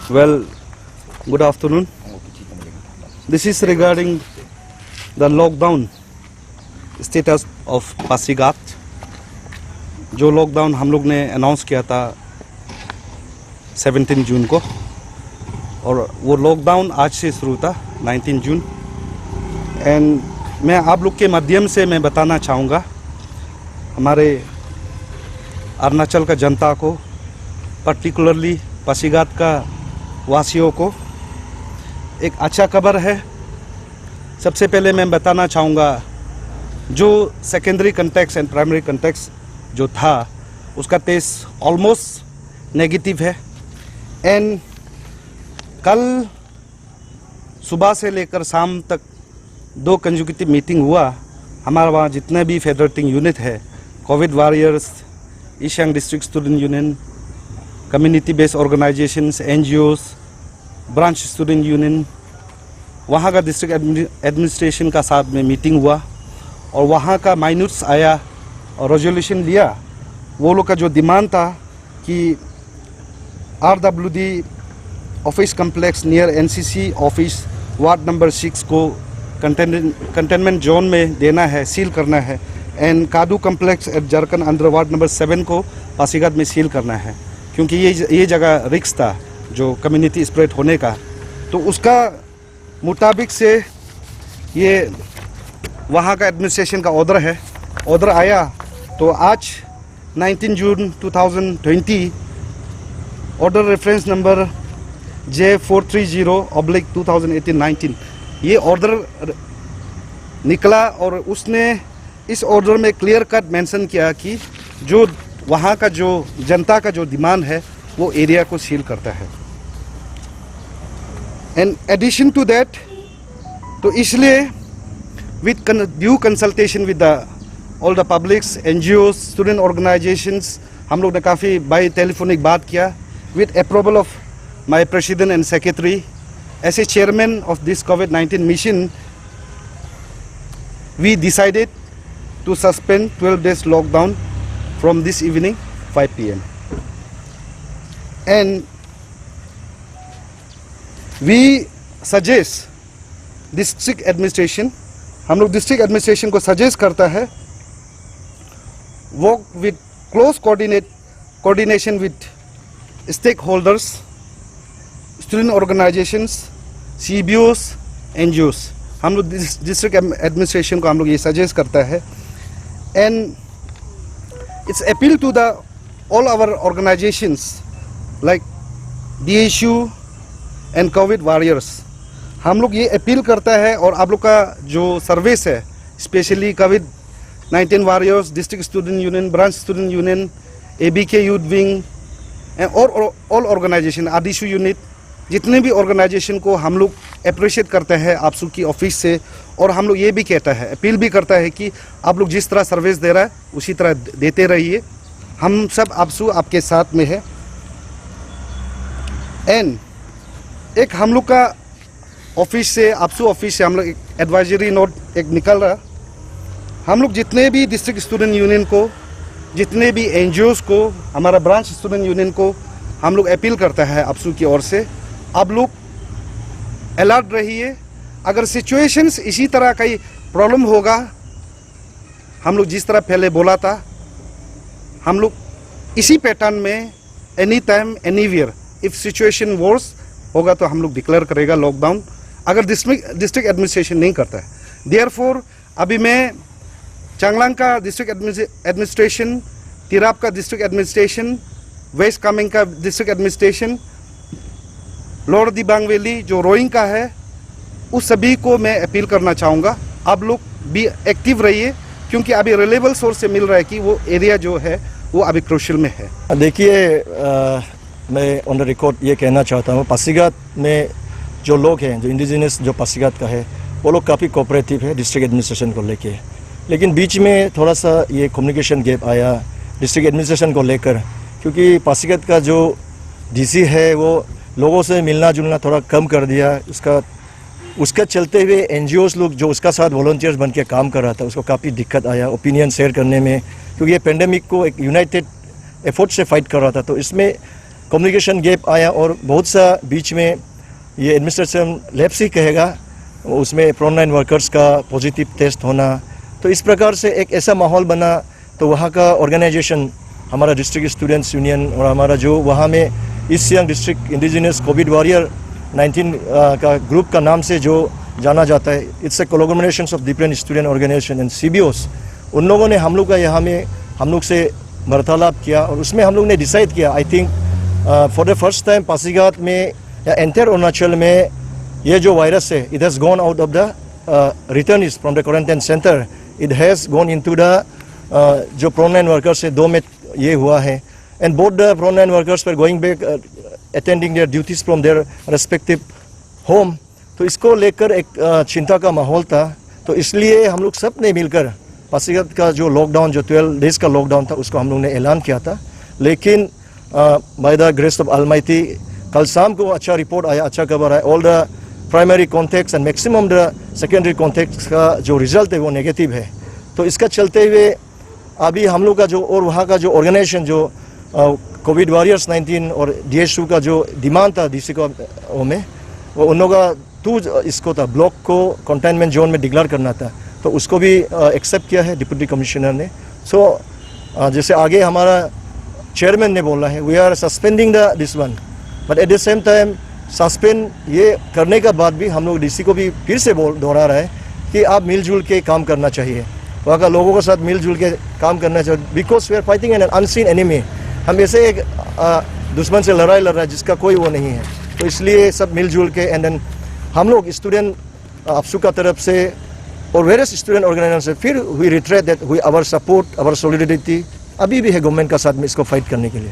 Well, good afternoon. This is regarding the lockdown status of Pasighat. जो lockdown हम लोग ने अनाउंस किया था 17 जून को, और वो लॉकडाउन आज से शुरू था 19 जून. एंड मैं आप लोग के माध्यम से मैं बताना चाहूँगा हमारे अरुणाचल का जनता को, पर्टिकुलरली पासीघाट का वासियों को एक अच्छा खबर है. सबसे पहले मैं बताना चाहूँगा जो secondary context and primary context जो था उसका टेस्ट ऑलमोस्ट नेगेटिव है. एंड कल सुबह से लेकर शाम तक 2 कंसेक्यूटिव मीटिंग हुआ. हमारा वहाँ जितने भी फेडरेटिंग यूनिट है, Covid warriors, east Siang district student union, community based organisations, NGOs, branch student union, वहाँ का डिस्ट्रिक्ट एडमिनिस्ट्रेशन का साथ में मीटिंग हुआ और वहाँ का माइन्यूट्स आया और रेजोल्यूशन लिया. वो लोग का जो डिमांड था कि RWD office complex near NCC office ward number 6 को कंटेनमेंट जोन में देना है, सील करना है. एंड कादू complex at Jharkhand under ward number 7 को पासीघाट में सील करना है, क्योंकि ये जगह रिस्क था जो कम्युनिटी स्प्रेड होने का. तो उसका मुताबिक से ये वहाँ का एडमिनिस्ट्रेशन का ऑर्डर आया. तो आज 19 जून 2020 ऑर्डर रेफरेंस नंबर J430/2018-19 ये ऑर्डर निकला और उसने इस ऑर्डर में क्लियर कट मेंशन किया कि जो वहाँ का जो जनता का जो डिमांड है वो एरिया को सील करता है. एंड एडिशन टू दैट, तो इसलिए with due consultation with all the publics, NGOs, student organisations, हम लोग ने काफ़ी बाई टेलीफोनिक बात किया. With approval of my president and secretary as a chairman of this COVID-19 mission, we decided to suspend 12 days lockdown from this evening 5 PM. And we suggest district administration, हम लोग district administration को suggest करता है work with close coordination with stake holders, student organisations, CBOs, NGOs. हम लोग district administration को हम लोग ये सजेस्ट करता है. And its appeal to the all our organisations like DSU and COVID warriors. हम लोग ये अपील करता है और आप लोग का जो सर्विस है, specially COVID-19 warriors, district student union, branch student union, ABK youth wing and all organisation, RDSU unit, जितने भी ऑर्गेनाइजेशन को हम लोग अप्रिशिएट करते हैं आपसू की ऑफिस से. और हम लोग ये भी कहता है, अपील भी करता है कि आप लोग जिस तरह सर्विस दे रहा है उसी तरह देते रहिए. हम सब आपसू आपके साथ में है. एंड एक हम लोग का ऑफिस से, आपसू ऑफिस से हम लोग एक एडवाइजरी नोट एक निकल रहा. हम लोग जितने भी डिस्ट्रिक्ट स्टूडेंट यूनियन को, जितने भी NGOs को, हमारा ब्रांच स्टूडेंट यूनियन को हम लोग अपील करता है आपसू की ओर से, आप लोग अलर्ट रहिए. अगर सिचुएशंस इसी तरह का प्रॉब्लम होगा, हम लोग जिस तरह पहले बोला था, हम लोग इसी पैटर्न में any time anywhere if situation worse होगा तो हम लोग डिक्लेयर करेगा लॉकडाउन, अगर डिस्ट्रिक्ट एडमिनिस्ट्रेशन नहीं करता है. देयरफॉर अभी मैं चांगलांग का डिस्ट्रिक्ट एडमिनिस्ट्रेशन, तिराप का डिस्ट्रिक्ट एडमिनिस्ट्रेशन, वेस्ट कामेंग का district administration, lower Dibang valley जो रोइंग का है, उस सभी को मैं अपील करना चाहूँगा आप लोग भी एक्टिव रहिए, क्योंकि अभी रिलेबल सोर्स से मिल रहा है कि वो एरिया जो है वो अभी क्रूशियल में है. देखिए, मैं ऑन द रिकॉर्ड ये कहना चाहता हूँ, पासीघाट में जो लोग हैं, जो इंडिजिनस जो पासीघाट का है, वो लोग काफ़ी कोऑपरेटिव है डिस्ट्रिक्ट एडमिनिस्ट्रेशन को लेके. लेकिन बीच में थोड़ा सा ये कम्युनिकेशन गैप आया डिस्ट्रिक्ट एडमिनिस्ट्रेशन को लेकर, क्योंकि पासीघाट का जो DC है वो लोगों से मिलना जुलना थोड़ा कम कर दिया. उसका चलते हुए NGOs लोग जो उसका साथ वॉलंटियर्स बन के काम कर रहा था, उसको काफ़ी दिक्कत आया ओपिनियन शेयर करने में, क्योंकि ये पेंडेमिक को एक यूनाइटेड एफर्ट से फाइट कर रहा था. तो इसमें कम्युनिकेशन गैप आया और बहुत सा बीच में ये एडमिनिस्ट्रेशन लैप्स ही कहेगा, उसमें फ्रंटलाइन वर्कर्स का पॉजिटिव टेस्ट होना, तो इस प्रकार से एक ऐसा माहौल बना। तो वहाँ का ऑर्गेनाइजेशन, हमारा डिस्ट्रिक्ट स्टूडेंट्स यूनियन और हमारा जो वहाँ में east Siang district indigenous Covid warrior 19 का ग्रुप का नाम से जो जाना जाता है, it's a collaboration of different student organisation and CBOs, उन लोगों ने हम लोग का यहाँ में हम लोग से वार्तालाप किया और उसमें हम लोग ने डिसाइड किया, I think for the first time Pasighat में या एंटायर अरुणाचल में ये जो वायरस है, it has gone out of the returnees from the quarantine centre, it has gone into the जो फ्रंटलाइन वर्कर्स है, 2 में ये हुआ है, and both the frontline workers were going back attending their duties from their respective home. तो इसको लेकर एक चिंता का माहौल था, तो इसलिए हम लोग सब ने मिलकर पासीघाट का जो लॉकडाउन, जो 12 डेज का लॉकडाउन था, उसको हम लोग ने ऐलान किया था। लेकिन by the grace of Almighty कल शाम को अच्छा रिपोर्ट आया, अच्छा खबर आया, all the primary contacts and maximum the secondary contacts का जो रिजल्ट है वो नेगेटिव है। तो इसका चलते हुए अभी हम लोग का जो और वहाँ का जो ऑर्गेनाइजेशन जो कोविड वॉरियर्स 19 और DSU का जो डिमांड था DC को में, वो उन लोगों का 2 इसको था, ब्लॉक को कंटेनमेंट जोन में डिक्लेयर करना था, तो उसको भी एक्सेप्ट किया है डिप्टी कमिश्नर ने। सो जैसे आगे हमारा चेयरमैन ने बोला है, we are suspending the this one, but at the same time suspend ये करने के बाद भी हम लोग DC को भी फिर से दोहरा रहा है कि आप मिलजुल के काम करना चाहिए, वहाँ का लोगों के साथ मिलजुल के काम करना चाहिए, because we are fighting an unseen enemy. हम ऐसे एक दुश्मन से लड़ाई लड़ रहा है जिसका कोई वो नहीं है, तो इसलिए सब मिलजुल के एंड देन हम लोग स्टूडेंट अपसू का तरफ से और वेरियस स्टूडेंट ऑर्गेनाइजेशन से फिर we retreat that we our support, our solidity अभी भी है गवर्नमेंट का साथ में इसको फाइट करने के लिए।